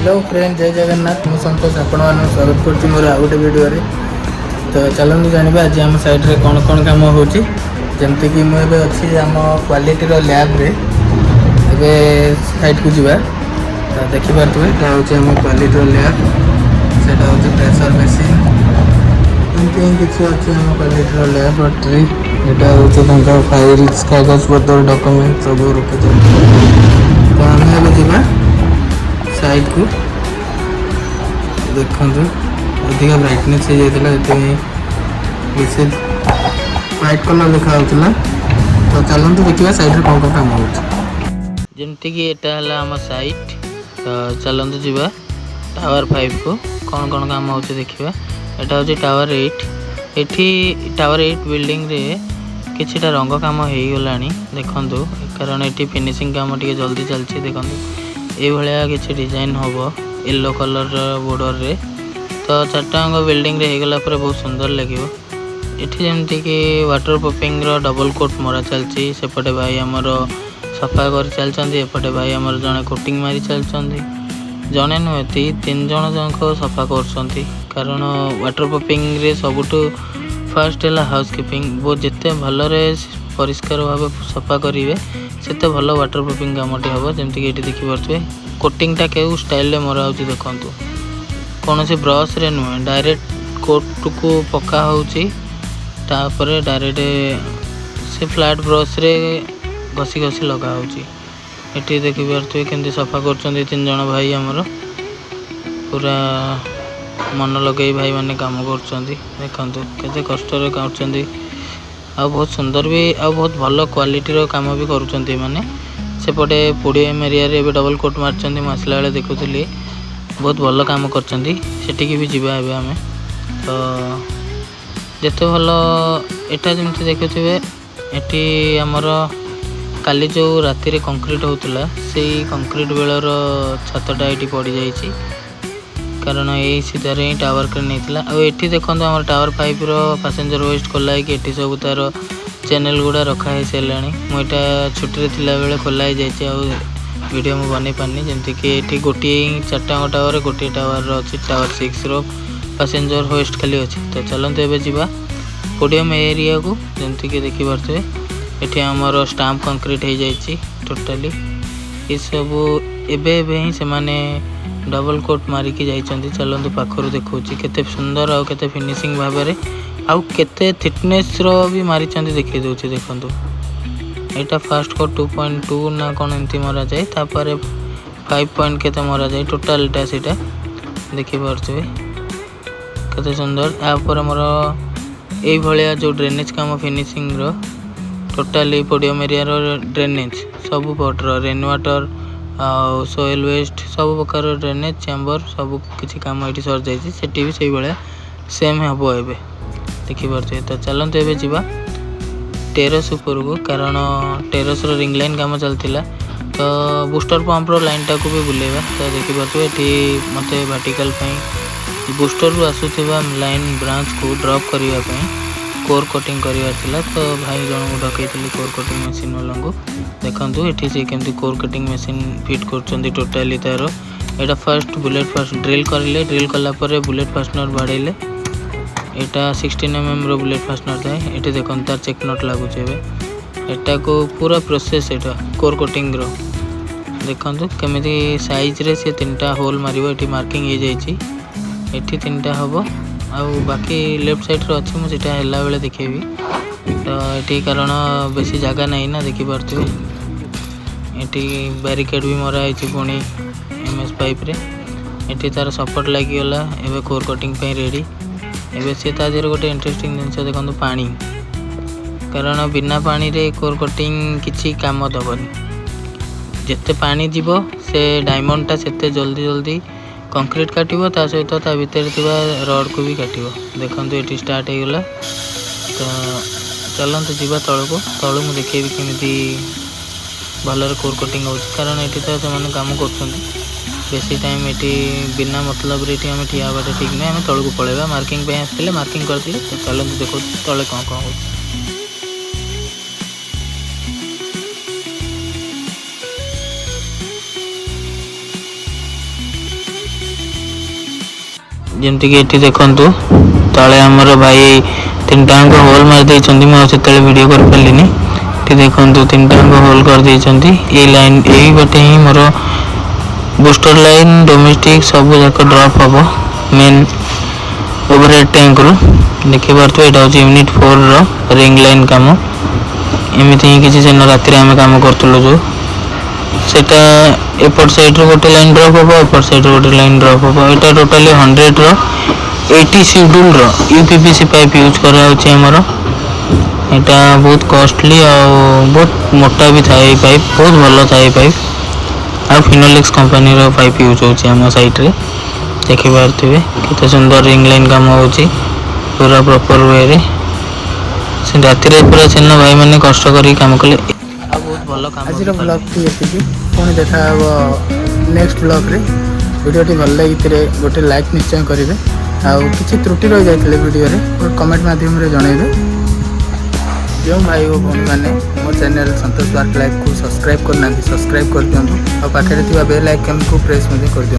Hello friend जय जगन्नाथ मु संतोष आपण मान स्वागत करछि मोर आ गोटे वीडियो रे। तो चलନ୍ତୁ जानिबा आज हम साइड रे कोन कोन काम होछि। जेमति कि मु एबे अछि हम क्वालिटी रो लैब रे एबे साइड को जिबा। तो देखि पारतबे ता होछि हम क्वालिटी रो लैब सेटा होछि प्रेशर मशीन एमति किछि अछि हम क्वालिटी रो लैबोरेटरी। एटा होछि तांका फाइल्स कागज पत्र डॉक्यूमेंट सब रखे छै। तो हम एबे जिबा साइड को देखु अधिक ब्राइटनेस हो जाता बेसी व्हाइट कलर देखा होता। तो चलते देखा साइड कौन कौन काम होमती कि यहाँ आम साइट। तो चलते जीवा टावर 5 को कौन कौन काम हो देखा। यहाँ हूँ टावर 8 एठी टावर 8 बिल्डिंग रे किछिटा रंग काम हो गला देखु कारण ये फिनिशिंग काम टे जल्दी चलती देखु ये भाया किसी डिजाइन हम येलो कलर बॉर्डर रे। तो चारटांग बिल्डिंग रे हेगला पर बहुत सुंदर लगे। इठी जेमती कि वाटर प्रूफिंग रो डबल कोट मरा चलची सेपटे भाई हमर सफा कर चलचंदी एपटे भाई हमर जने कोटिंग मारी चलचंदी जने नुहति 3 जण जनको सफा करचंदी कारण वाटर प्रूफिंग रे सबुटू फर्स्ट है हाउस कीपिंग वो जिते भलरे परिष्कार भाव सफा करेंगे सेते भल वाटर प्रूफिंग कामटी हम। जमती कि देखी पारे कोटिंगटा क्यों स्टाइल रे मरा होची देखंतु कौन से ब्रश रे नुहे डायरेक्ट कोट को पका होची तापरे डायरेक्ट से फ्लैट ब्रश रे घसी घसी लगा होची। एटी देखि पारे केमती सफा करचंदी 3 जण भाई हमर पूरा मन लगे भाई माने काम करचंदी देखंतु केते कष्ट रे करचंदी आ बहुत सुंदर भी आ बहुत भल क्वालिटी रो काम भी करूचंती माने। सेपटे पोडियम एरिया रे भी डबल कोट मारचंदी मसला वाले देखुतली बहुत भल काम करचंदी सेठी भी जीवा एबे हमें। तो जेते भल एटा जेमती देखुथिबे एटी हमर काली जो राति रे कंक्रीट होतला सेही कंक्रीट बेलर छातटा एटी पड़ी जाईची कारण यही सीधारे ही टावर कर नहीं आ एठी देखंतु हमर टावर 5 रो पैसेंजर वेस्ट खोला है कि एठी सब तार चैनल गुड़ा रखा है सेलानी मुटा छुट्टी रे थिला बेले खोला है जायछि आ वीडियो मु बनै पानी जेमति कि एठी गोटी 4टा टावर गोटी टावर अछि टावर 6 रो पैसेंजर वेस्ट खाली अछि। तो चलंतु एबे जिबा पोडियम एरिया को जेमति कि देखि परथे एठी हमर स्टैम्प कंक्रीट हो जायछि टोटली ये सब एबे एबे ही से माने डबल कोट मारिकी जाइछंती। चलंतु पाखरु देखौछि केते सुंदर आ केते फिनिशिंग भाबरे आ केते थिकनेस रो भी मारिछंती देखि दोछि देखंतु एटा फर्स्ट कोट 2.2 ना कोन एंती मरा जाय तापर 5 पॉइंट केते मरा जाय टोटल एटा सेटा देखि परछबे केते सुंदर आ ऊपर हमर एई भलिया जो ड्रेनेज काम फिनिशिंग रो टोटली पोडियम एरिया रो ड्रेनेज सब पट रो रेन वाटर सोइल वेस्ट सब प्रकार ड्रेनेज चैम्बर सब किसी काम ये सर जाइए सेठी भी सही भाया सेम हम एबे देखी पारे। तो चलते एबे जीवा टेरेस ऊपर को कारण टेरेस रो रिंग लाइन काम चलता तो बूस्टर पंप रो लाइन टाक भी बुलेवा। तो देखी पारे ये मत वर्टिकल बूस्टर रू आसुवा लाइन ब्रांच को ड्रॉप करने कोर कटिंग करवार थिला। तो भाई जन को डकई कोर कटिंग मशीन वाला को देखंतु एठी से केमती कोर कटिंग मशीन फिट करचंदी टोटली तार एटा फर्स्ट बुलेट फास्ट ड्रिल करले ड्रिल कला परे बुलेट फास्टनर बाड़ेले एटा 16 mm रो बुलेट फास्टनर थाए। एठी देखन तार चेक नट लागु छेबे एटा को पूरा प्रोसेस एटा कोर कटिंग रो देखंतु केमिति साइज रे से 3टा होल मारिबो एठी मार्किंग हे जाईची एठी 3टा हबो आ बाकी लेफ्ट साइड रो अछि मु सेटा हल्ला बेले देखेबी। तो एठी कारण बेसी जगह नहीं ना देखि पारथि एठी बैरिकेड भी मरा है पुणी एमएस पाइप रे एठी तार सपोर्ट लगी गला एबे कोर कटिंग पे रेडी एबे से ता देर गोटे इंटरेस्टिंग जिनस देखंतु पानी कारण बिना पानी रे कोर कटिंग किछि काम दबनी जत्ते पानी जीवो से डायमंड टा सेते जल्दी जल्दी कंक्रीट काटिबो ता सहित ता भीतर थिबा रड को भी काटिबो देखंतु एठी स्टार्ट हे गला। तो चलते जीवा तलू मु देखेबी केमिति भलर कोर कटिंग हो कारण ये तो से काम कर बेसी टाइम ये बिना मतलब रे आम ठिया बाटे ठीक नहीं आम तौक पलैया मार्किंग पे आसते मार्किंग करते। तो चलते देखो तले कौन कौन हो जमती कि ये देखु तले आमर भाई 3टा होल मार देती मुझे वीडियो कर पारे देखु 3टा होल कर देती ये लाइन यही बाटे ही मोर बूस्टर लाइन डोमेस्टिक सब जाक ड्रॉप हम मेन ओवरहेड टैंक रू देखी पार्थ यहाँ हूँ यूनिट 4 रिंग लाइन कम एमती ही किसी दिन राति आम कम करूँ जो सेटा एपट साइड गोटे लाइन ड्रॉप हम एपट साइड गोटे लाइन ड्रॉप हम यहाँ totally 100 80 schedule U P P C pipe use करामर यहाँ बहुत कॉस्टली और बहुत मोटा भी थाए पाइप बहुत भल थाए पाइप आ Finolex company pipe use home site रे देखी पारे केते सुंदर रिंग लाइन कम हो पूरा प्रॉपर वे से राति पूरा चिन्ह भाई मैंने कष्ट कर काम कले बहुत भल काम आज ब्लॉग टी ये पुणी देखा नेक्स्ट ब्लॉग रे वीडियोटी भल लगी गोटे लाइक निश्चय करेंगे आउ किसी त्रुटि रही जाते वीडियो रे कमेंट माध्यम जनइबे जो भाई और भौणी मैंने मो चैनल संतोष पार्क लाइफ को सब्सक्राइब करना सब्सक्राइब कर दिखाँ और पाखे बेल आइकन को प्रेस कर दिखाँ।